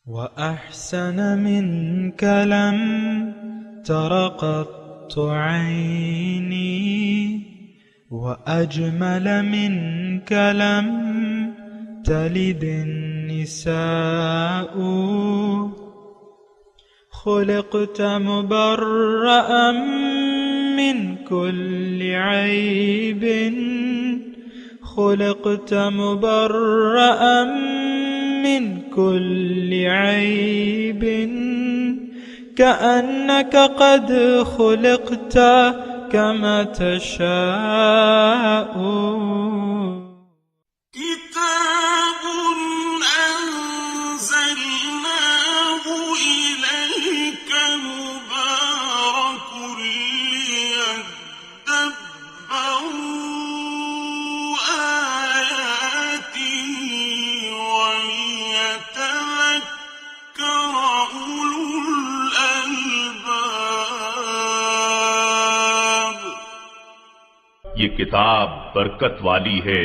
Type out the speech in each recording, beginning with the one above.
وأحسن منك لم تر قط عيني وأجمل منك لم تلد النساء خلقت مبرأ من كل عيب خلقت مبرأ من كل عيب كأنك قد خلقت كما تشاء كتاب أنزلناه إليك مبارك ليدبروا آياته وليتذكر أولو الألباب۔ یہ کتاب برکت والی ہے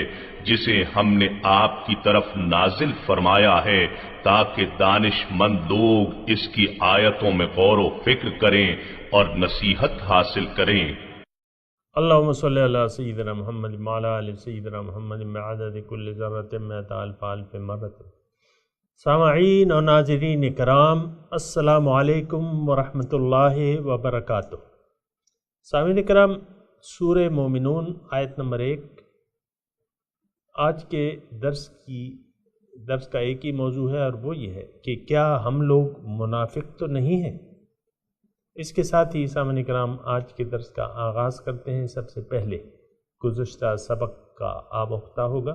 جسے ہم نے آپ کی طرف نازل فرمایا ہے تاکہ دانش مند لوگ اس کی آیتوں میں غور و فکر کریں اور نصیحت حاصل کریں۔ اللہم صلی علی سیدنا محمد وعلی آل سیدنا محمد بعدد کل ذرۃ مئۃ الف الف مرۃ۔ سامعین اور ناظرین کرام، السلام علیکم ورحمۃ اللہ وبرکاتہ۔ سامعین کرام، سورہ مومنون آیت نمبر 1۔ آج کے درس کا ایک ہی موضوع ہے اور وہ یہ ہے کہ کیا ہم لوگ منافق تو نہیں ہیں؟ اس کے ساتھ ہی سامعین کرام آج کے درس کا آغاز کرتے ہیں۔ سب سے پہلے گزشتہ سبق کا آب و افتہ ہوگا۔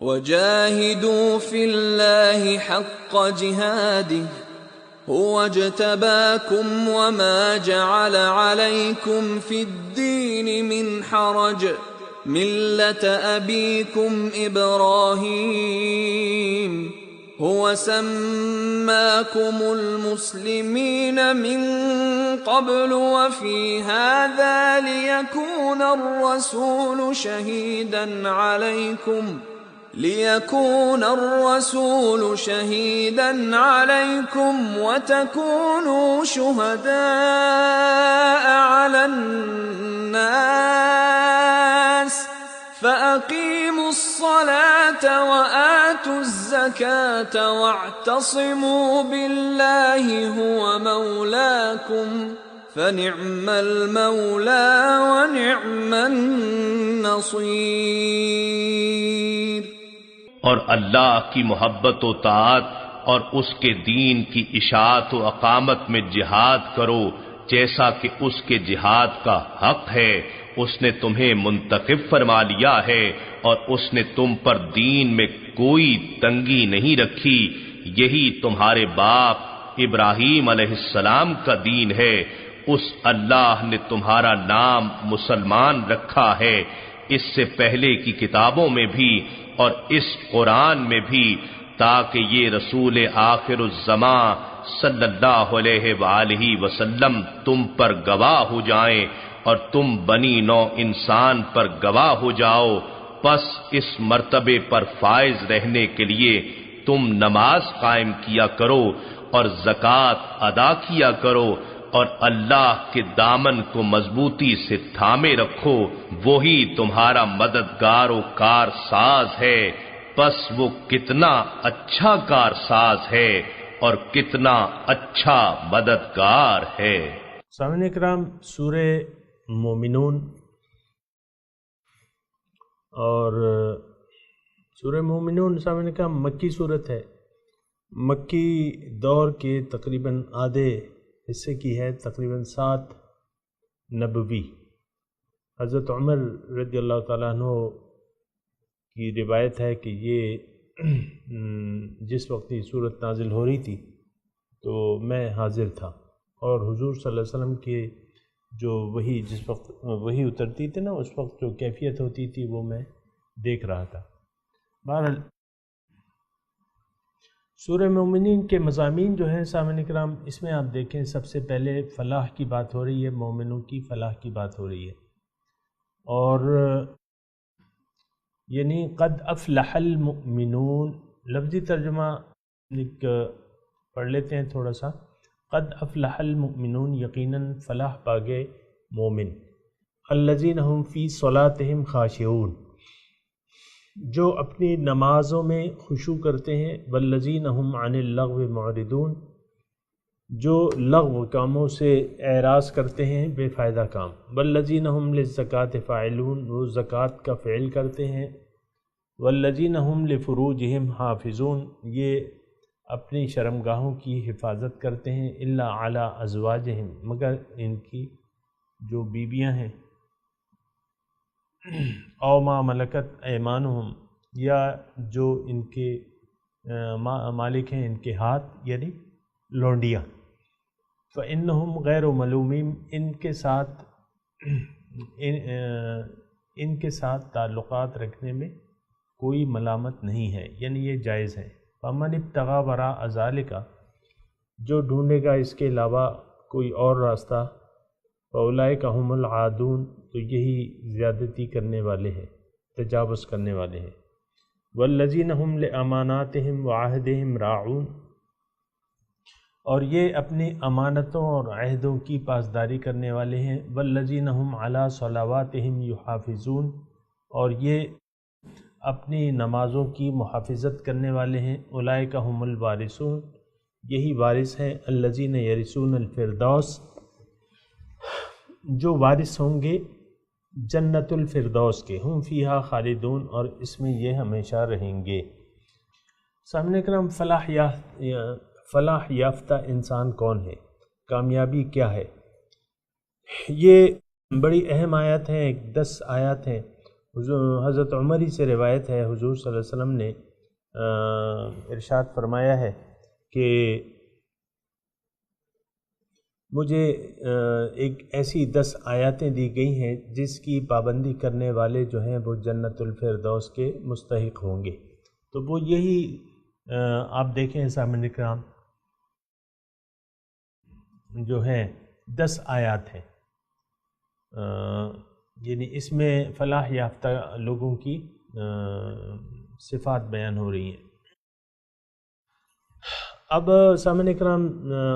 وَجَاهِدُوا فِي اللَّهِ حَقَّ جِهَادِهِ هُوَ اجْتَبَاكُمْ وَمَا جَعَلَ عَلَيْكُمْ فِي الدِّينِ مِنْ حَرَجٍ مِلَّةَ أَبِيكُمْ إِبْرَاهِيمَ هُوَ سَمَّاكُمُ الْمُسْلِمِينَ مِنْ قَبْلُ وَفِي هَذَا لِيَكُونَ الرَّسُولُ شَهِيدًا عَلَيْكُمْ وَتَكُونُوا شُهَدَاءَ عَلَى النَّاسِ فَأَقِيمُوا الصَّلَاةَ وَآتُوا الزَّكَاةَ وَاعْتَصِمُوا بِاللَّهِ هُوَ مَوْلَاكُمْ فَنِعْمَ الْمَوْلَى وَنِعْمَ النَّصِيرُ۔ اور اللہ کی محبت و طاعت اور اس کے دین کی اشاعت و اقامت میں جہاد کرو جیسا کہ اس کے جہاد کا حق ہے۔ اس نے تمہیں منتخب فرما لیا ہے اور اس نے تم پر دین میں کوئی تنگی نہیں رکھی۔ یہی تمہارے باپ ابراہیم علیہ السلام کا دین ہے۔ اس اللہ نے تمہارا نام مسلمان رکھا ہے، اس سے پہلے کی کتابوں میں بھی اور اس قرآن میں بھی، تاکہ یہ رسول آخر الزماں صلی اللہ علیہ وآلہ وسلم تم پر گواہ ہو جائیں اور تم بنی نوع انسان پر گواہ ہو جاؤ۔ پس اس مرتبے پر فائز رہنے کے لیے تم نماز قائم کیا کرو اور زکوٰۃ ادا کیا کرو اور اللہ کے دامن کو مضبوطی سے تھامے رکھو، وہی تمہارا مددگار و کارساز ہے۔ پس وہ کتنا اچھا کارساز ہے اور کتنا اچھا مددگار ہے۔ سامعین کرام، سورہ مومنون اور سورہ مومنون سامعین کرام مکی صورت ہے۔ مکی دور کے تقریباً آدھے حصے کی ہے، تقریباً 7 نبوی۔ حضرت عمر رضی اللہ تعالیٰ عنہ کی روایت ہے کہ یہ جس وقت یہ صورت نازل ہو رہی تھی تو میں حاضر تھا، اور حضور صلی اللہ علیہ وسلم کے جو وہی جس وقت وہی اترتی تھی نا، اس وقت جو کیفیت ہوتی تھی وہ میں دیکھ رہا تھا۔ بہرحال سورہ مومنین کے مضامین جو ہیں سامعین کرام، اس میں آپ دیکھیں سب سے پہلے فلاح کی بات ہو رہی ہے، مومنوں کی فلاح کی بات ہو رہی ہے، اور یعنی قد افلح المؤمنون، لفظی ترجمہ ایک پڑھ لیتے ہیں تھوڑا سا. قد افلح المؤمنون، یقیناً فلاح پا گئے مومن. الذین هم فی صلاتہم خاشعون، جو اپنی نمازوں میں خشوع کرتے ہیں. والذین هم عن اللغو معرضون، جو لغو کاموں سے اعراض کرتے ہیں، بے فائدہ کام. والذین هم للزکاة فاعلون، وہ زکوٰۃ کا فعل کرتے ہیں. والذین هم لفروجہم حافظون، یہ اپنی شرمگاہوں کی حفاظت کرتے ہیں. الا علی ازواجہم، مگر ان کی جو بیویاں ہیں. او ما ملکت ایمانہم، یا جو ان کے مالک ہیں ان کے ہاتھ، یعنی لونڈیاں. فإنہم غیر ملومین، ان کے ساتھ تعلقات رکھنے میں کوئی ملامت نہیں ہے، یعنی یہ جائز ہے. فمن ابتغى وراء ذلك، جو ڈھونڈے گا اس کے علاوہ کوئی اور راستہ. فاولئک هم العادون، تو یہی زیادتی کرنے والے ہیں، تجاوز کرنے والے ہیں. والذین هم لاماناتهم وعہدہم راعون، اور یہ اپنی امانتوں اور عہدوں کی پاسداری کرنے والے ہیں. والذین هم علی صلواتہم یحافظون، اور یہ اپنی نمازوں کی محافظت کرنے والے ہیں. اولئک هم الوارثون، یہی وارث ہیں. الذین یرثون الفردوس، جو وارث ہوں گے جنت الفردوس کے. ہم فیہا خالدون، اور اس میں یہ ہمیشہ رہیں گے. سامنے کرام، فلاح یافتہ انسان کون ہے؟ کامیابی کیا ہے؟ یہ بڑی اہم آیات ہیں، 10 آیات ہیں. حضرت عمر ہی سے روایت ہے، حضور صلی اللہ علیہ وسلم نے ارشاد فرمایا ہے کہ مجھے ایک ایسی 10 آیاتیں دی گئی ہیں جس کی پابندی کرنے والے جو ہیں وہ جنت الفردوس کے مستحق ہوں گے. تو وہ یہی آپ دیکھیں سامعین کرام، جو ہیں 10 آیات ہیں، یعنی اس میں فلاح یافتہ لوگوں کی صفات بیان ہو رہی ہیں. اب سامعین کرام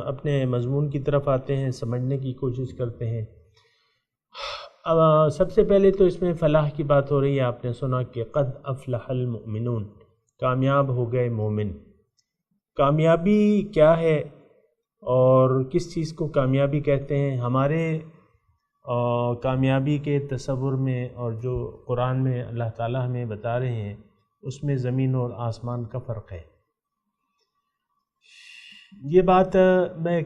اپنے مضمون کی طرف آتے ہیں، سمجھنے کی کوشش کرتے ہیں. اب سب سے پہلے تو اس میں فلاح کی بات ہو رہی ہے. آپ نے سنا کہ قد افلح المؤمنون، کامیاب ہو گئے مومن. کامیابی کیا ہے اور کس چیز کو کامیابی کہتے ہیں؟ ہمارے کامیابی کے تصور میں اور جو قرآن میں اللہ تعالیٰ ہمیں بتا رہے ہیں اس میں زمین اور آسمان کا فرق ہے. یہ بات میں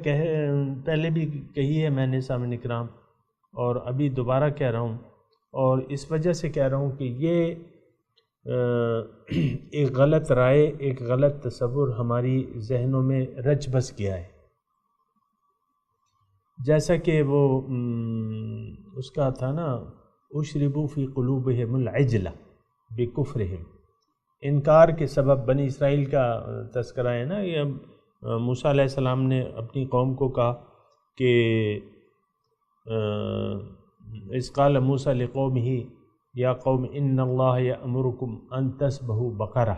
پہلے بھی کہی ہے میں نے سامعین کرام، اور ابھی دوبارہ کہہ رہا ہوں، اور اس وجہ سے کہہ رہا ہوں کہ یہ ایک غلط رائے، ایک غلط تصور ہماری ذہنوں میں رچ بس گیا ہے. جیسا کہ وہ اس کا تھا نا، اشربوا فی قلوبہم العجلہ بکفرہم، انکار کے سبب بنی اسرائیل کا تذکرہ ہے نا. یہ موسیٰ علیہ السلام نے اپنی قوم کو کہا کہ اذ قال موسیٰ لقومہ یا قوم ان اللہ یأمرکم ان تذبحوا بقرہ،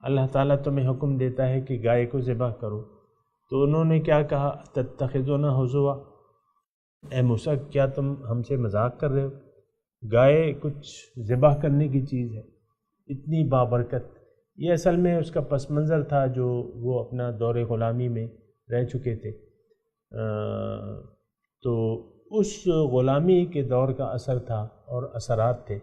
اللہ تعالیٰ تمہیں حکم دیتا ہے کہ گائے کو ذبح کرو. تو انہوں نے کیا کہا؟ تتخذونہ ہزوا، اے موسیٰ کیا تم ہم سے مذاق کر رہے ہو؟ گائے کچھ ذبح کرنے کی چیز ہے، اتنی بابرکت. یہ اصل میں اس کا پس منظر تھا جو وہ اپنا دور غلامی میں رہ چکے تھے. تو اس غلامی کے دور کا اثر تھا اور اثرات تھے.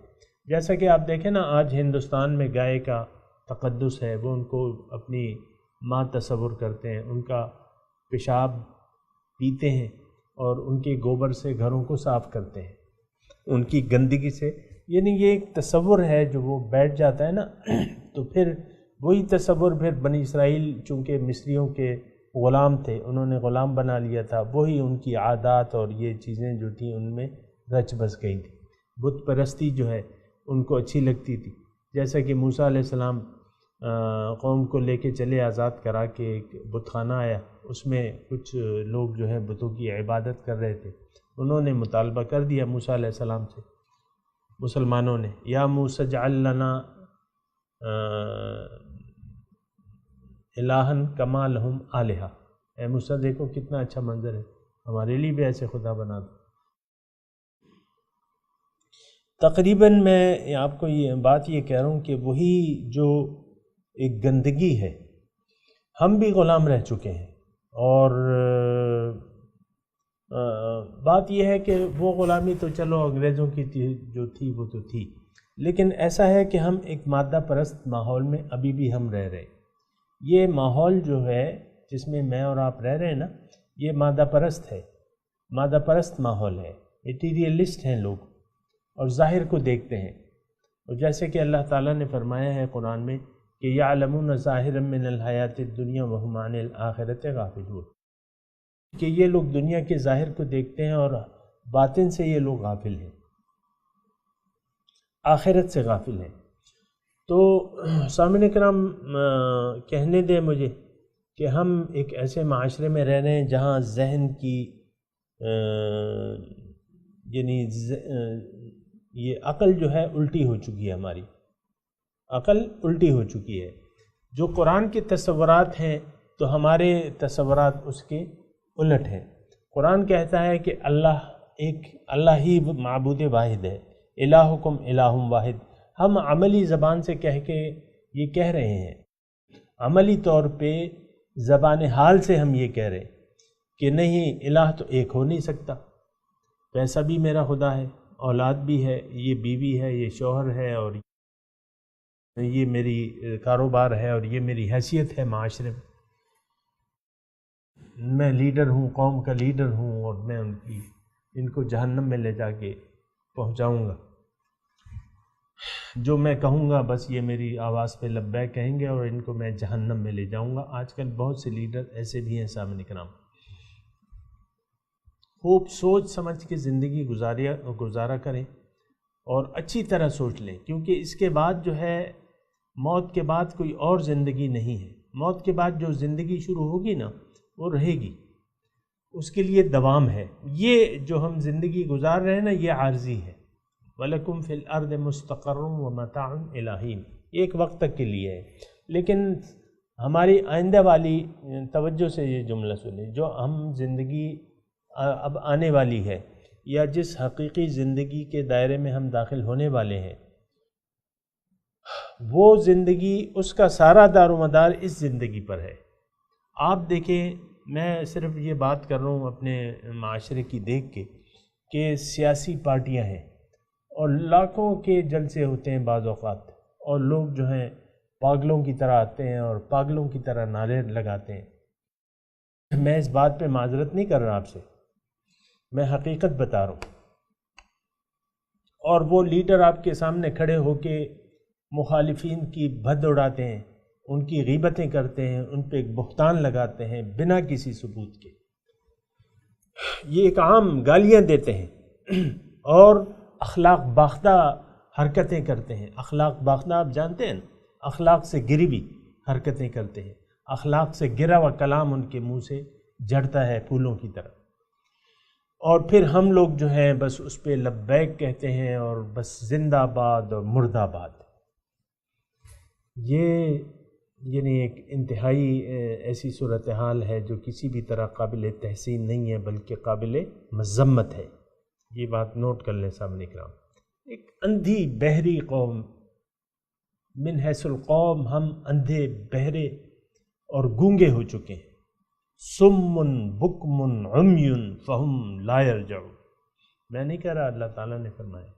جیسا کہ آپ دیکھیں نا، آج ہندوستان میں گائے کا تقدس ہے، وہ ان کو اپنی ماں تصور کرتے ہیں، ان کا پیشاب پیتے ہیں اور ان کے گوبر سے گھروں کو صاف کرتے ہیں، ان کی گندگی سے. یعنی یہ ایک تصور ہے جو وہ بیٹھ جاتا ہے نا. تو پھر وہی تصور پھر بنی اسرائیل چونکہ مصریوں کے غلام تھے، انہوں نے غلام بنا لیا تھا، وہی ان کی عادات اور یہ چیزیں جو تھیں ان میں رچ بس گئی تھیں. بت پرستی جو ہے ان کو اچھی لگتی تھی. جیسا کہ موسیٰ علیہ السلام قوم کو لے کے چلے، آزاد کرا کے ایک بت خانہ آیا، اس میں کچھ لوگ جو ہے بتوں کی عبادت کر رہے تھے. انہوں نے مطالبہ کر دیا موسیٰ علیہ السلام سے، مسلمانوں نے، یا موسیٰ اجعل لنا الہن کما لہم آلہہ۔ اے موسیٰ دیکھو کتنا اچھا منظر ہے، ہمارے لیے بھی ایسے خدا بنا دو۔ تقریباً میں آپ کو یہ بات یہ کہہ رہا ہوں کہ وہی جو ایک گندگی ہے، ہم بھی غلام رہ چکے ہیں، اور بات یہ ہے کہ وہ غلامی تو چلو انگریزوں کی تھی جو تھی وہ تو تھی، لیکن ایسا ہے کہ ہم ایک مادہ پرست ماحول میں ابھی بھی ہم رہ رہے ہیں۔ یہ ماحول جو ہے جس میں میں اور آپ رہ رہے ہیں نا، یہ مادہ پرست ہے، مادہ پرست ماحول ہے، میٹیریلسٹ ہیں لوگ، اور ظاہر کو دیکھتے ہیں۔ اور جیسے کہ اللہ تعالیٰ نے فرمایا ہے قرآن میں کہ یعلمون ظاہرا من الحیات الدنیا وہم عن الآخرۃ غافلون، کہ یہ لوگ دنیا کے ظاہر کو دیکھتے ہیں اور باطن سے یہ لوگ غافل ہیں، آخرت سے غافل ہیں۔ تو سامعین کرام، کہنے دیں مجھے کہ ہم ایک ایسے معاشرے میں رہ رہے ہیں جہاں ذہن کی یعنی یہ عقل جو ہے الٹی ہو چکی ہے، ہماری عقل الٹی ہو چکی ہے۔ جو قرآن کے تصورات ہیں تو ہمارے تصورات اس کے الٹ ہیں۔ قرآن کہتا ہے کہ اللہ ہی معبود واحد ہے، الہکم الہ واحد۔ ہم عملی زبان سے کہہ کے یہ کہہ رہے ہیں، عملی طور پہ زبان حال سے ہم یہ کہہ رہے ہیں کہ نہیں، الہ تو ایک ہو نہیں سکتا، پیسہ بھی میرا خدا ہے، اولاد بھی ہے، یہ بیوی ہے، یہ شوہر ہے، اور یہ میری کاروبار ہے، اور یہ میری حیثیت ہے معاشرے میں، میں لیڈر ہوں، قوم کا لیڈر ہوں، اور میں ان کو جہنم میں لے جا کے پہنچاؤں گا، جو میں کہوں گا بس یہ میری آواز پہ لبیک کہیں گے اور ان کو میں جہنم میں لے جاؤں گا۔ آج کل بہت سے لیڈر ایسے بھی ہیں سامنے کرام۔ خوب سوچ سمجھ کے زندگی گزارا کریں اور اچھی طرح سوچ لیں، کیونکہ اس کے بعد جو ہے، موت کے بعد کوئی اور زندگی نہیں ہے۔ موت کے بعد جو زندگی شروع ہوگی نا، وہ رہے گی، اس کے لیے دوام ہے۔ یہ جو ہم زندگی گزار رہے ہیں نا، یہ عارضی ہے۔ وَلَكُمْ فِي الْأَرْضِ مُسْتَقَرٌّ وَمَتَاعٌ إِلَىٰ حِينٍ، ایک وقت تک کے لیے ہے۔ لیکن ہماری آئندہ والی توجہ سے یہ جملہ سنیں، جو ہم زندگی اب آنے والی ہے، یا جس حقیقی زندگی کے دائرے میں ہم داخل ہونے والے ہیں، وہ زندگی، اس کا سارا دار و مدار اس زندگی پر ہے۔ آپ دیکھیں، میں صرف یہ بات کر رہا ہوں اپنے معاشرے کی دیکھ کے، کہ سیاسی پارٹیاں ہیں اور لاکھوں کے جلسے ہوتے ہیں بعض اوقات، اور لوگ جو ہیں پاگلوں کی طرح آتے ہیں اور پاگلوں کی طرح نعرے لگاتے ہیں۔ میں اس بات پہ معذرت نہیں کر رہا آپ سے، میں حقیقت بتا رہا ہوں۔ اور وہ لیڈر آپ کے سامنے کھڑے ہو کے مخالفین کی بھد اڑاتے ہیں، ان کی غیبتیں کرتے ہیں، ان پہ ایک بہتان لگاتے ہیں بنا کسی ثبوت کے، یہ ایک عام گالیاں دیتے ہیں اور اخلاق باختہ حرکتیں کرتے ہیں۔ اخلاق باختہ آپ جانتے ہیں، اخلاق سے گری ہوئی حرکتیں کرتے ہیں، اخلاق سے گرا ہوا کلام ان کے منہ سے جھڑتا ہے پھولوں کی طرح، اور پھر ہم لوگ جو ہیں بس اس پہ لبیک کہتے ہیں اور بس زندہ باد اور مردہ باد۔ یہ یعنی ایک انتہائی ایسی صورتحال ہے جو کسی بھی طرح قابل تحسین نہیں ہے، بلکہ قابل مذمت ہے۔ یہ بات نوٹ کر لیں سامنے کرام۔ ایک اندھی بہری قوم، من حیث القوم ہم اندھے بہرے اور گونگے ہو چکے ہیں۔ سم بکم عمی فہم لا یرجعون، میں نہیں کہہ رہا، اللہ تعالیٰ نے فرمایا۔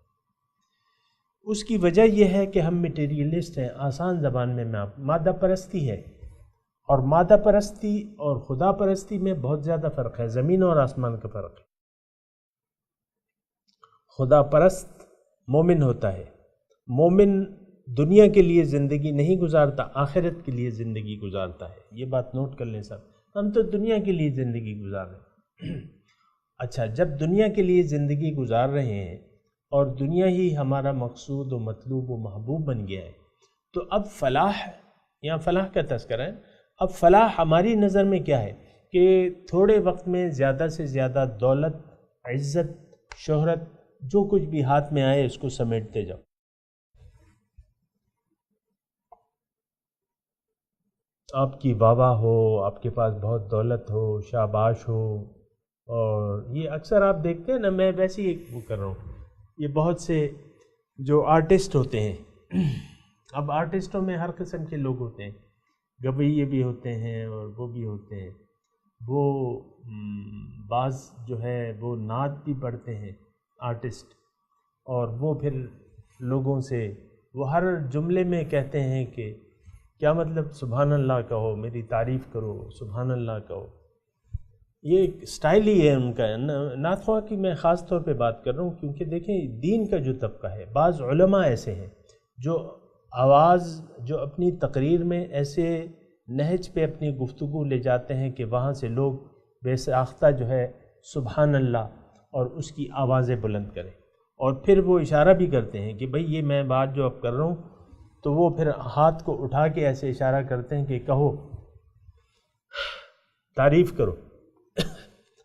اس کی وجہ یہ ہے کہ ہم میٹیریلسٹ ہیں۔ آسان زبان میں مادہ پرستی ہے، اور مادہ پرستی اور خدا پرستی میں بہت زیادہ فرق ہے، زمین اور آسمان کا فرق ہے۔ خدا پرست مومن ہوتا ہے، مومن دنیا کے لیے زندگی نہیں گزارتا، آخرت کے لیے زندگی گزارتا ہے۔ یہ بات نوٹ کر لیں صاحب، ہم تو دنیا کے لیے زندگی گزار رہے ہیں۔ اچھا، جب دنیا کے لیے زندگی گزار رہے ہیں اور دنیا ہی ہمارا مقصود و مطلوب و محبوب بن گیا ہے، تو اب فلاح، یہاں فلاح کا تذکرہ ہے، اب فلاح ہماری نظر میں کیا ہے کہ تھوڑے وقت میں زیادہ سے زیادہ دولت، عزت، شہرت، جو کچھ بھی ہاتھ میں آئے اس کو سمیٹتے جاؤ۔ آپ کی واہ واہ ہو، آپ کے پاس بہت دولت ہو، شاباش ہو. اور یہ اکثر آپ دیکھتے ہیں نا، میں ویسے ہی وہ کر رہا ہوں، یہ بہت سے جو آرٹسٹ ہوتے ہیں، اب آرٹسٹوں میں ہر قسم کے لوگ ہوتے ہیں، گویے بھی ہوتے ہیں اور وہ بھی ہوتے ہیں. وہ بعض جو ہے وہ نعت بھی پڑھتے ہیں آرٹسٹ، اور وہ پھر لوگوں سے وہ ہر جملے میں کہتے ہیں کہ کیا مطلب سبحان اللہ کہو، میری تعریف کرو، سبحان اللہ کہو. یہ ایک سٹائل ہی ہے ان کا. نعت خواہ کی میں خاص طور پہ بات کر رہا ہوں کیونکہ دیکھیں دین کا جو طبقہ ہے، بعض علماء ایسے ہیں جو آواز جو اپنی تقریر میں ایسے نہج پہ اپنی گفتگو لے جاتے ہیں کہ وہاں سے لوگ بے ساختہ جو ہے سبحان اللہ اور اس کی آوازیں بلند کریں، اور پھر وہ اشارہ بھی کرتے ہیں کہ بھئی یہ میں بات جو اب کر رہا ہوں، تو وہ پھر ہاتھ کو اٹھا کے ایسے اشارہ کرتے ہیں کہ کہو، تعریف کرو،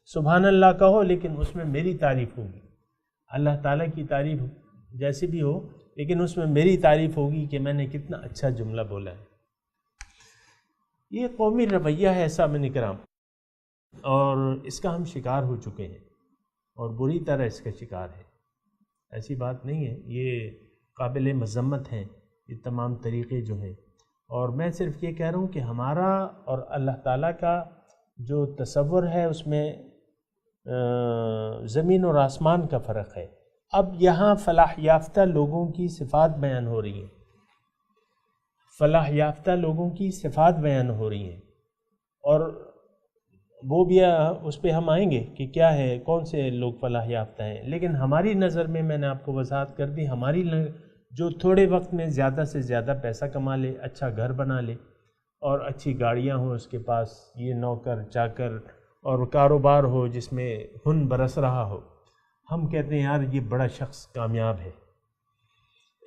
سبحان اللہ کہو، لیکن اس میں میری تعریف ہوگی. اللہ تعالیٰ کی تعریف جیسے بھی ہو، لیکن اس میں میری تعریف ہوگی کہ میں نے کتنا اچھا جملہ بولا ہے. یہ قومی رویہ ہے سامعین کرام، اور اس کا ہم شکار ہو چکے ہیں، اور بری طرح اس کا شکار ہے. ایسی بات نہیں ہے، یہ قابل مذمت ہیں یہ تمام طریقے جو ہیں. اور میں صرف یہ کہہ رہا ہوں کہ ہمارا اور اللہ تعالیٰ کا جو تصور ہے اس میں زمین اور آسمان کا فرق ہے. اب یہاں فلاح یافتہ لوگوں کی صفات بیان ہو رہی ہیں، فلاح یافتہ لوگوں کی صفات بیان ہو رہی ہیں، اور وہ بھی اس پہ ہم آئیں گے کہ کیا ہے، کون سے لوگ فلاح یافتہ ہیں. لیکن ہماری نظر میں نے آپ کو وضاحت کر دی، ہماری جو تھوڑے وقت میں زیادہ سے زیادہ پیسہ کما لے، اچھا گھر بنا لے اور اچھی گاڑیاں ہوں اس کے پاس، یہ نوکر چاکر اور کاروبار ہو جس میں ہن برس رہا ہو، ہم کہتے ہیں یار یہ بڑا شخص کامیاب ہے.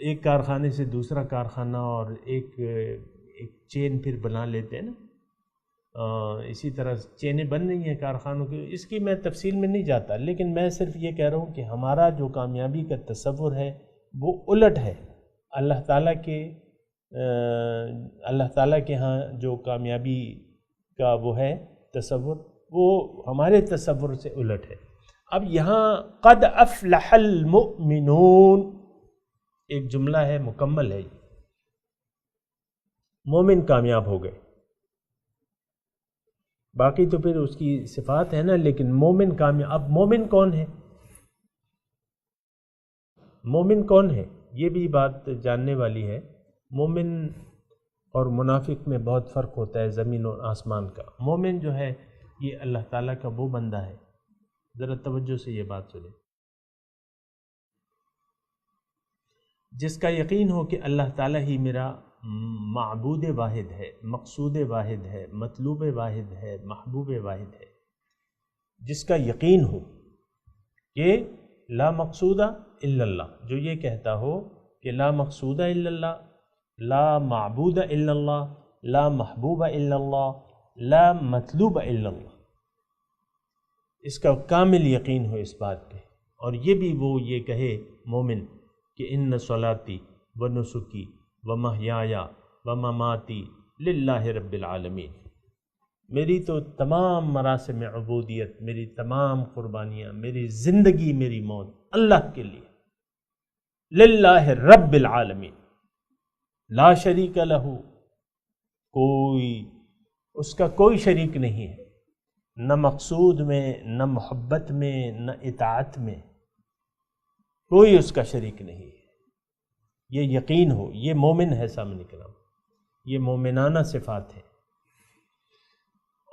ایک کارخانے سے دوسرا کارخانہ اور ایک چین پھر بنا لیتے ہیں نا. اسی طرح چینیں بن رہی ہیں کارخانوں کی، اس کی میں تفصیل میں نہیں جاتا، لیکن میں صرف یہ کہہ رہا ہوں کہ ہمارا جو کامیابی کا تصور ہے وہ الٹ ہے. اللہ تعالیٰ کے ہاں جو کامیابی کا وہ ہے تصور، وہ ہمارے تصور سے الٹ ہے. اب یہاں قد افلح المؤمنون ایک جملہ ہے، مکمل ہے، مومن کامیاب ہو گئے. باقی تو پھر اس کی صفات ہے نا، لیکن مومن کامیاب. اب مومن کون ہے؟ مومن کون ہے یہ بھی بات جاننے والی ہے. مومن اور منافق میں بہت فرق ہوتا ہے، زمین اور آسمان کا. مومن جو ہے یہ اللہ تعالیٰ کا وہ بندہ ہے، ذرا توجہ سے یہ بات سنیں، جس کا یقین ہو کہ اللہ تعالیٰ ہی میرا معبود واحد ہے، مقصود واحد ہے، مطلوب واحد ہے، محبوب واحد ہے. جس کا یقین ہو کہ لا مقصود الا اللہ، جو یہ کہتا ہو کہ لا مقصود الا اللہ، لا معبود الا اللہ، لا محبوب الا اللہ، لا مطلوب الا اللہ، اس کا کامل یقین ہو اس بات پہ. اور یہ بھی وہ یہ کہے مومن کہ ان صلاتی و نسکی و محیایا و مماتی للہ رب العالمین، میری تو تمام مراسم عبودیت، میری تمام قربانیاں، میری زندگی، میری موت اللہ کے لیے، للہ رب العالمین، لا شریک لہ، اس کا کوئی شریک نہیں ہے، نہ مقصود میں، نہ محبت میں، نہ اطاعت میں، کوئی اس کا شریک نہیں ہے. یہ یقین ہو، یہ مومن ہے سامنے کرام، یہ مومنانہ صفات ہے.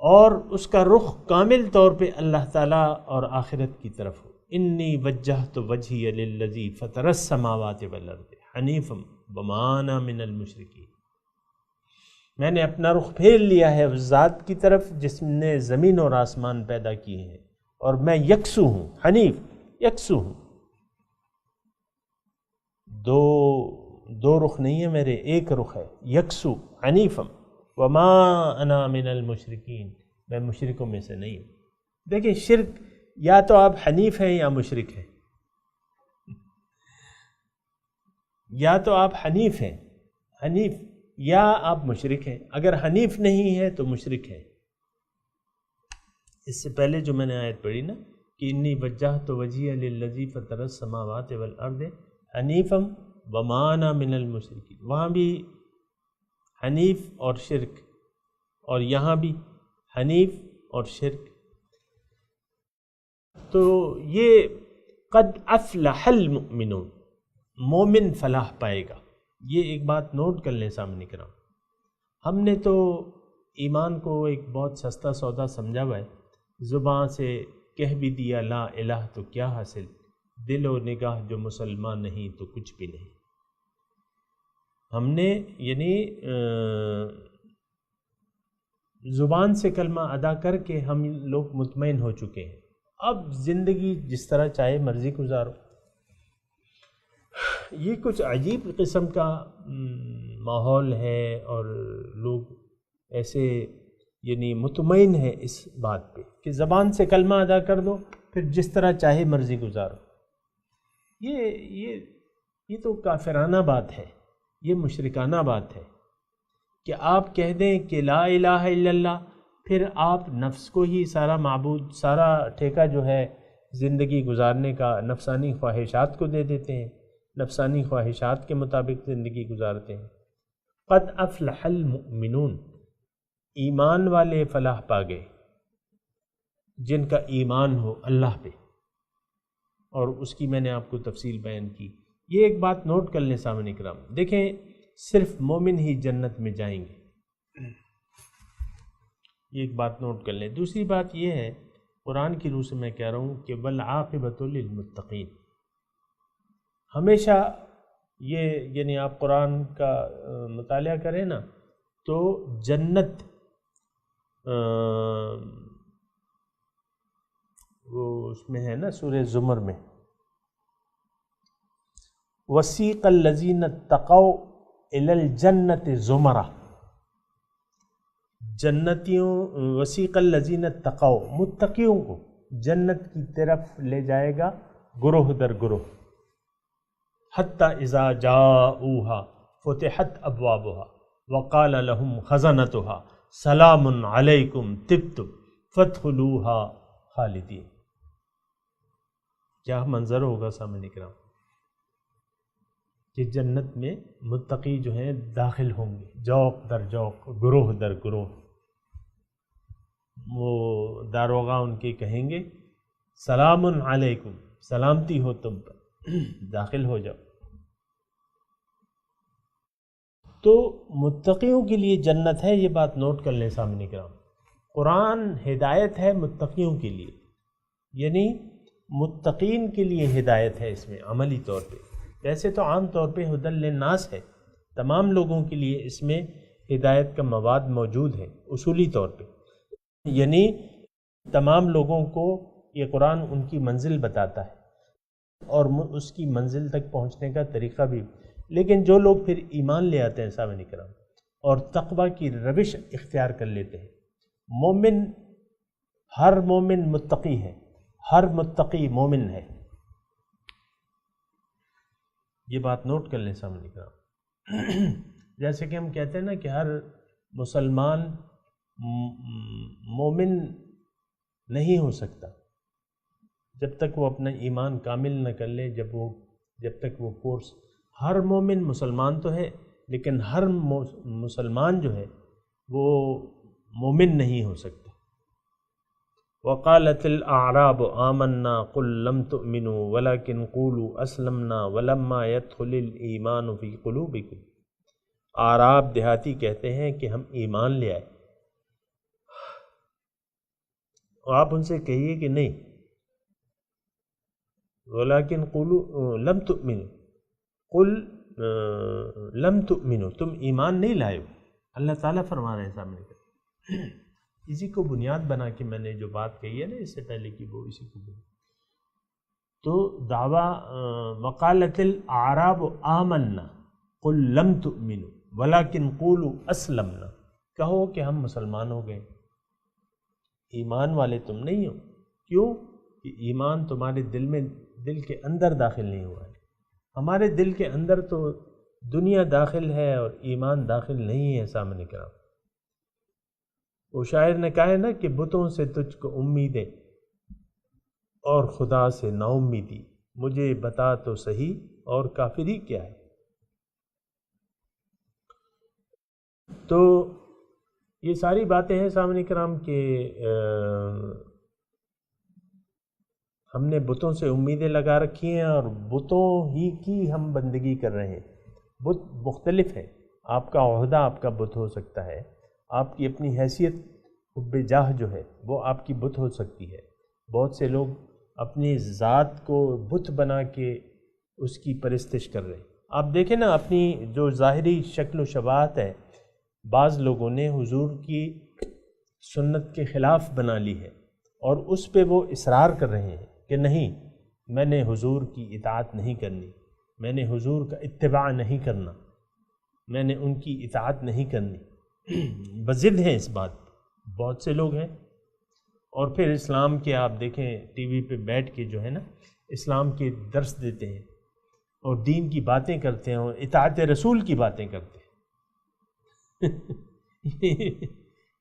اور اس کا رخ کامل طور پہ اللہ تعالیٰ اور آخرت کی طرف ہو. انی وجہت وجہی للذی فطر السماوات والارض حنیفا وما انا من المشرکین، میں نے اپنا رخ پھیر لیا ہے اس ذات کی طرف جس نے زمین اور آسمان پیدا کیے ہیں، اور میں یکسو ہوں، حنیف، یکسو ہوں. دو رخ نہیں ہے میرے، ایک رخ ہے، یکسو حنیفم وما انا من المشرکین، میں مشرکوں میں سے نہیں ہوں. دیکھیں شرک، یا تو آپ حنیف ہیں یا مشرک ہیں، یا تو آپ حنیف ہیں. حنیف یا آپ مشرک ہیں. اگر حنیف نہیں ہے تو مشرک ہیں. اس سے پہلے جو میں نے آیت پڑھی نا کہ انی وجہت وجہی للذی فطر السماوات والارض حنیفا وما انا من المشرکین، وہاں بھی حنیف اور شرک، اور یہاں بھی حنیف اور شرک. تو یہ قد افلح المؤمنون، مومن فلاح پائے گا. یہ ایک بات نوٹ کر لیں سامنے کرام. ہم نے تو ایمان کو ایک بہت سستا سودا سمجھا ہوا ہے. زبان سے کہہ بھی دیا لا الہ تو کیا حاصل، دل و نگاہ جو مسلمان نہیں تو کچھ بھی نہیں. ہم نے یعنی زبان سے کلمہ ادا کر کے ہم لوگ مطمئن ہو چکے ہیں. اب زندگی جس طرح چاہے مرضی گزارو. یہ کچھ عجیب قسم کا ماحول ہے، اور لوگ ایسے یعنی مطمئن ہے اس بات پہ کہ زبان سے کلمہ ادا کر دو پھر جس طرح چاہے مرضی گزارو. یہ تو کافرانہ بات ہے، یہ مشرکانہ بات ہے کہ آپ کہہ دیں کہ لا الہ الا اللہ، پھر آپ نفس کو ہی سارا معبود، سارا ٹھیکہ جو ہے زندگی گزارنے کا نفسانی خواہشات کو دے دیتے ہیں، نفسانی خواہشات کے مطابق زندگی گزارتے ہیں. قد افلح المؤمنون، ایمان والے فلاح پا گئے جن کا ایمان ہو اللہ پہ، اور اس کی میں نے آپ کو تفصیل بیان کی. یہ ایک بات نوٹ کر لیں سامعین کرام، دیکھیں صرف مومن ہی جنت میں جائیں گے، یہ ایک بات نوٹ کر لیں. دوسری بات یہ ہے، قرآن کی روح سے میں کہہ رہا ہوں کہ والعاقبۃ للمتقین. ہمیشہ یہ یعنی آپ قرآن کا مطالعہ کریں نا تو جنت وہ اس میں ہے نا سورہ زمر میں وسیق الذین اتقوا الی الجنۃ زمرہ، جنتیوں وسیق الذین اتقوا، متقیوں کو جنت کی طرف لے جائے گا گروہ در گروہ. حتی اذا جاؤوها فتحت ابوابها وقال لهم خزنتها سلام علیکم طبتم فادخلوها خالدین. کیا منظر ہوگا سامنے کرام کہ جنت میں متقی جو ہیں داخل ہوں گے جوق در جوق، گروہ در گروہ. وہ داروغہ ان کے کہیں گے سلام علیکم، سلامتی ہو تم پر، داخل ہو جاؤ. تو متقیوں کے لیے جنت ہے، یہ بات نوٹ کر لیں سامنے کرام. قرآن ہدایت ہے متقیوں کے لیے، یعنی متقین کے لیے ہدایت ہے اس میں عملی طور پہ. ویسے تو عام طور پہ ھدی للناس ہے، تمام لوگوں کے لیے اس میں ہدایت کا مواد موجود ہے اصولی طور پہ، یعنی تمام لوگوں کو یہ قرآن ان کی منزل بتاتا ہے اور اس کی منزل تک پہنچنے کا طریقہ بھی. لیکن جو لوگ پھر ایمان لے آتے ہیں سامعین کرام اور تقوی کی روش اختیار کر لیتے ہیں، مومن، ہر مومن متقی ہے، ہر متقی مومن ہے. یہ بات نوٹ کر لیں سامنے کرام. جیسے کہ ہم کہتے ہیں نا کہ ہر مسلمان مومن نہیں ہو سکتا جب تک وہ اپنا ایمان کامل نہ کر لے، جب تک وہ کورس. ہر مومن مسلمان تو ہے لیکن ہر مسلمان جو ہے وہ مومن نہیں ہو سکتا. وقالت الاعراب آمنا قل لم تؤمنوا ولكن قولوا اسلمنا ولما يدخل الايمان في قلوبكم. اعراب دیہاتی کہتے ہیں کہ ہم ایمان لے آئے، اور آپ ان سے کہیے کہ نہیں، ولكن قولوا لم تؤمنوا، قل لم تؤمنوا، تم ایمان نہیں لائے ہو. اللہ تعالیٰ فرما رہے ہیں سامنے. اسی کو بنیاد بنا کے میں نے جو بات کہی ہے نا اس سے پہلے کی، وہ اسی کو بنیاد. تو دعویٰ وقالت الاعراب آمنا قل لم تؤمنوا ولكن قولوا اسلمنا، کہو کہ ہم مسلمان ہو گئے، ایمان والے تم نہیں ہو. کیوں؟ کہ ایمان تمہارے دل کے اندر داخل نہیں ہوا ہے. ہمارے دل کے اندر تو دنیا داخل ہے اور ایمان داخل نہیں ہے سامنے کرام۔ وہ شاعر نے کہا ہے نا کہ بتوں سے تجھ کو امیدیں اور خدا سے نا امیدی، مجھے بتا تو صحیح اور کافری کیا ہے۔ تو یہ ساری باتیں ہیں سامنے کرام کہ ہم نے بتوں سے امیدیں لگا رکھی ہیں اور بتوں ہی کی ہم بندگی کر رہے ہیں۔ بت مختلف ہے، آپ کا عہدہ آپ کا بت ہو سکتا ہے، آپ کی اپنی حیثیت حب جاہ جو ہے وہ آپ کی بت ہو سکتی ہے۔ بہت سے لوگ اپنی ذات کو بت بنا کے اس کی پرستش کر رہے ہیں۔ آپ دیکھیں نا اپنی جو ظاہری شکل و شباہت ہے، بعض لوگوں نے حضور کی سنت کے خلاف بنا لی ہے اور اس پہ وہ اصرار کر رہے ہیں کہ نہیں، میں نے حضور کی اطاعت نہیں کرنی، میں نے حضور کا اتباع نہیں کرنا، میں نے ان کی اطاعت نہیں کرنی، بضد ہیں اس بات پہ بہت سے لوگ ہیں۔ اور پھر اسلام کے آپ دیکھیں ٹی وی پہ بیٹھ کے جو ہے نا اسلام کے درس دیتے ہیں اور دین کی باتیں کرتے ہیں اور اطاعت رسول کی باتیں کرتے ہیں۔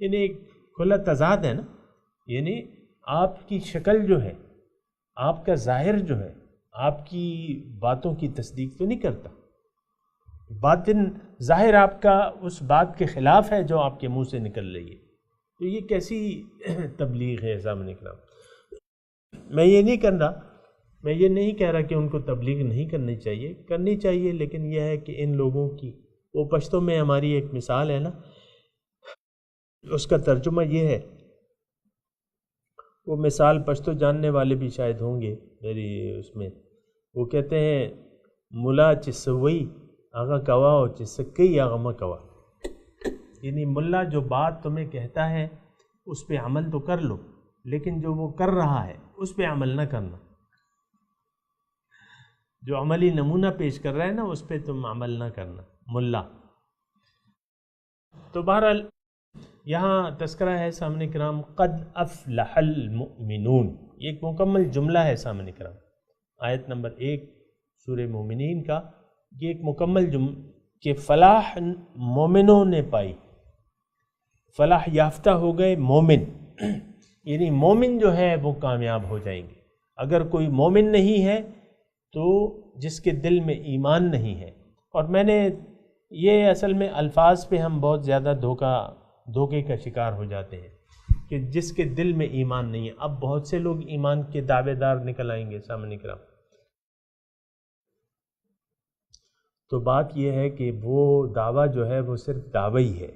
یعنی ایک کھلا تضاد ہے نا، یعنی آپ کی شکل جو ہے، آپ کا ظاہر جو ہے، آپ کی باتوں کی تصدیق تو نہیں کرتا، باطن ظاہر آپ کا اس بات کے خلاف ہے جو آپ کے منہ سے نکل رہی ہے۔ تو یہ کیسی تبلیغ ہے سامنے کرام؟ میں یہ نہیں کر رہا، میں یہ نہیں کہہ رہا کہ ان کو تبلیغ نہیں کرنی چاہیے، کرنی چاہیے، لیکن یہ ہے کہ ان لوگوں کی، وہ پشتوں میں ہماری ایک مثال ہے نا، اس کا ترجمہ یہ ہے، وہ مثال پشتو جاننے والے بھی شاید ہوں گے میری اس میں، وہ کہتے ہیں ملا چسوئی آغا کوا اور چسکی آغا مکوا، یعنی ملا جو بات تمہیں کہتا ہے اس پہ عمل تو کر لو، لیکن جو وہ کر رہا ہے اس پہ عمل نہ کرنا، جو عملی نمونہ پیش کر رہا ہے نا اس پہ تم عمل نہ کرنا ملا۔ تو بہرحال یہاں تذکرہ ہے سامنے کرام قد افلح المؤمنون، یہ ایک مکمل جملہ ہے سامنے کرام، آیت نمبر 1 سورہ مومنین کا، یہ ایک مکمل کہ فلاح مومنوں نے پائی، فلاح یافتہ ہو گئے مومن، یعنی مومن جو ہے وہ کامیاب ہو جائیں گے۔ اگر کوئی مومن نہیں ہے تو جس کے دل میں ایمان نہیں ہے، اور میں نے یہ اصل میں الفاظ پہ ہم بہت زیادہ دھوکے کا شکار ہو جاتے ہیں کہ جس کے دل میں ایمان نہیں ہے۔ اب بہت سے لوگ ایمان کے دعوے دار نکل آئیں گے سامنے کرام، تو بات یہ ہے کہ وہ دعویٰ جو ہے وہ صرف دعوی ہے۔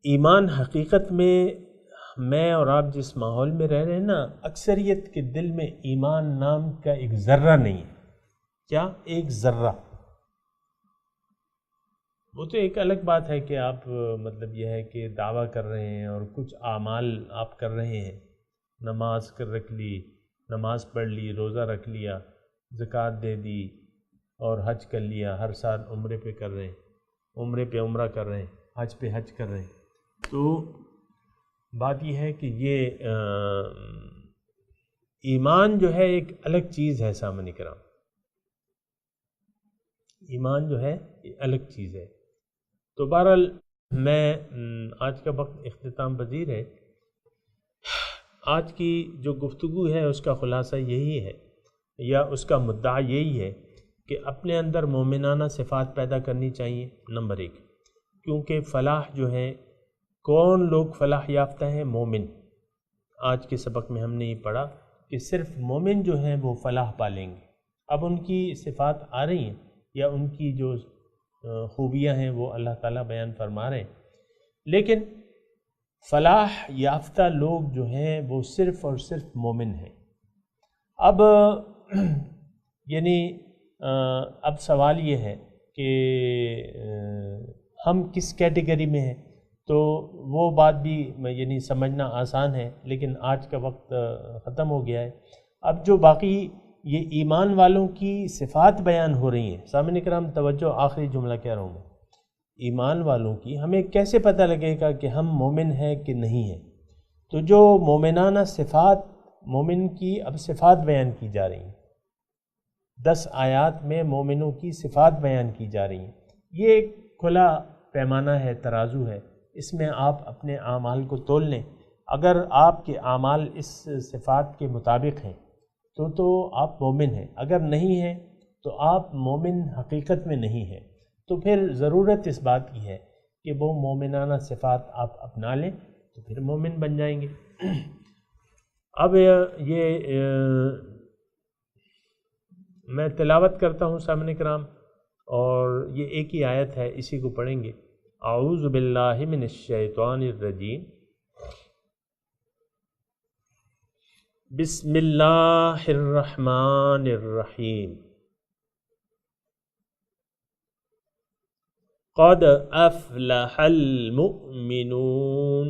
ایمان حقیقت میں اور آپ جس ماحول میں رہ رہے ہیں نا، اکثریت کے دل میں ایمان نام کا ایک ذرہ نہیں ہے۔ کیا؟ ایک ذرہ۔ وہ تو ایک الگ بات ہے کہ آپ مطلب یہ ہے کہ دعویٰ کر رہے ہیں اور کچھ اعمال آپ کر رہے ہیں، نماز رکھ لی، نماز پڑھ لی، روزہ رکھ لیا، زکوٰۃ دے دی اور حج کر لیا، ہر سال عمرے پہ کر رہے ہیں، عمرے پہ عمرہ کر رہے ہیں، حج پہ حج کر رہے ہیں۔ تو بات یہ ہے کہ یہ ایمان جو ہے ایک الگ چیز ہے سامنے کرام، ایمان جو ہے یہ الگ چیز ہے۔ تو بہرحال میں آج کا وقت اختتام پذیر ہے، آج کی جو گفتگو ہے اس کا خلاصہ یہی ہے یا اس کا مدعا یہی ہے کہ اپنے اندر مومنانہ صفات پیدا کرنی چاہیے، نمبر 1، کیونکہ فلاح جو ہے، کون لوگ فلاح یافتہ ہیں؟ مومن۔ آج کے سبق میں ہم نے یہ پڑھا کہ صرف مومن جو ہیں وہ فلاح پالیں گے۔ اب ان کی صفات آ رہی ہیں یا ان کی جو خوبیاں ہیں وہ اللہ تعالیٰ بیان فرما رہے ہیں، لیکن فلاح یافتہ لوگ جو ہیں وہ صرف اور صرف مومن ہیں۔ اب یعنی اب سوال یہ ہے کہ ہم کس کیٹیگری میں ہیں، تو وہ بات بھی یعنی سمجھنا آسان ہے، لیکن آج کا وقت ختم ہو گیا ہے۔ اب جو باقی یہ ایمان والوں کی صفات بیان ہو رہی ہیں، سامعین کرام توجہ، آخری جملہ کہہ رہا ہوں میں، ایمان والوں کی ہمیں کیسے پتہ لگے گا کہ ہم مومن ہیں کہ نہیں ہیں؟ تو جو مومنانہ صفات، مومن کی اب صفات بیان کی جا رہی ہیں، 10 آیات میں مومنوں کی صفات بیان کی جا رہی ہیں۔ یہ ایک کھلا پیمانہ ہے، ترازو ہے، اس میں آپ اپنے اعمال کو تول لیں۔ اگر آپ کے اعمال اس صفات کے مطابق ہیں تو آپ مومن ہیں، اگر نہیں ہیں تو آپ مومن حقیقت میں نہیں ہیں۔ تو پھر ضرورت اس بات کی ہے کہ وہ مومنانہ صفات آپ اپنا لیں تو پھر مومن بن جائیں گے۔ اب یہ میں تلاوت کرتا ہوں سامعین کرام، اور یہ ایک ہی آیت ہے، اسی کو پڑھیں گے۔ اعوذ باللہ من الشیطان الرجیم، بسم اللہ الرحمن الرحیم، قد افلح المؤمنون۔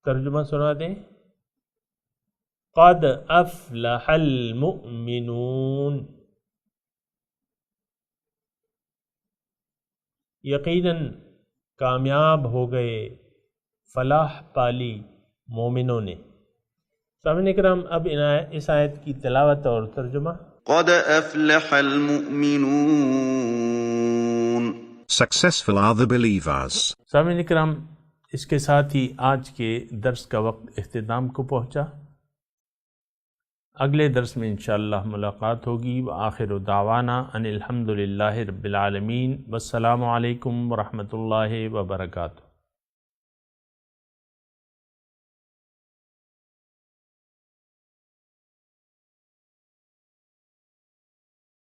ترجمہ سنا دیں۔ قد افلح المؤمنون، یقیناً کامیاب ہو گئے، فلاح پالی مومنوں نے۔ سامعین کرام، اب اس آیت کی تلاوت اور ترجمہ۔ قد أفلح المؤمنون. Successful are the believers. سامعین کرام، اس کے ساتھ ہی آج کے درس کا وقت اختتام کو پہنچا۔ اگلے درس میں انشاءاللہ ملاقات ہوگی۔ وآخر دعوانا ان الحمد للہ رب العالمین، والسلام علیکم ورحمۃ اللہ وبرکاتہ۔